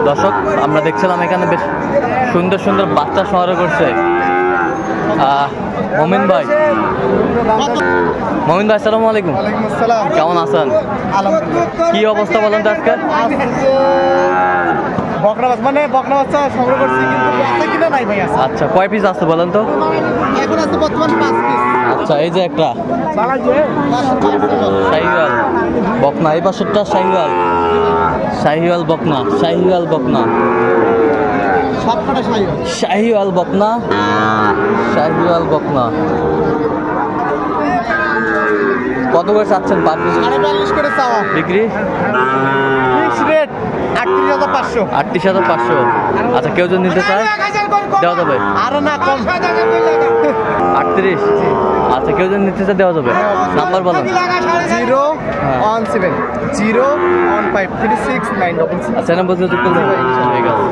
দর্শক আমরা দেখছিলাম এখানে বেশ সুন্দর সুন্দর বাচ্চা সংগ্রহ করছে মমিন ভাই। মমিন ভাই আসসালামু আলাইকুম। কেমন আছেন? কি অবস্থা বলেন তো আজকে? বকনা বাচ্চা সংগ্রহ করছি কিন্তু আছে কিনা নাই ভাই। আচ্ছা কয় পিস আছে বলেন তো? এখন আছে বর্তমান 5 পিস। আচ্ছা এই যে একটা শাহিওয়াল বকনা, এই পাশেরটা শাহিওয়াল বকনা, শাহিওয়াল বকনা, সবকটা শাহিওয়াল বকনা, শাহিওয়াল বকনা। কত করে চাচ্ছেন পার পিস? 42 করে চাওয়া। বিক্রি ফিক্স রেট 38,500। 38,500। আচ্ছা কেউ যদি নিতে চায় দেওয়া যাবে? আরো না কম। 38। আচ্ছা কেউ যদি নিতে চায় দেওয়া যাবে? নাম্বার বলেন। 017 015 36 966। আচ্ছা নাম্বার যোগাযোগ করলে হবে। ঠিক আছে।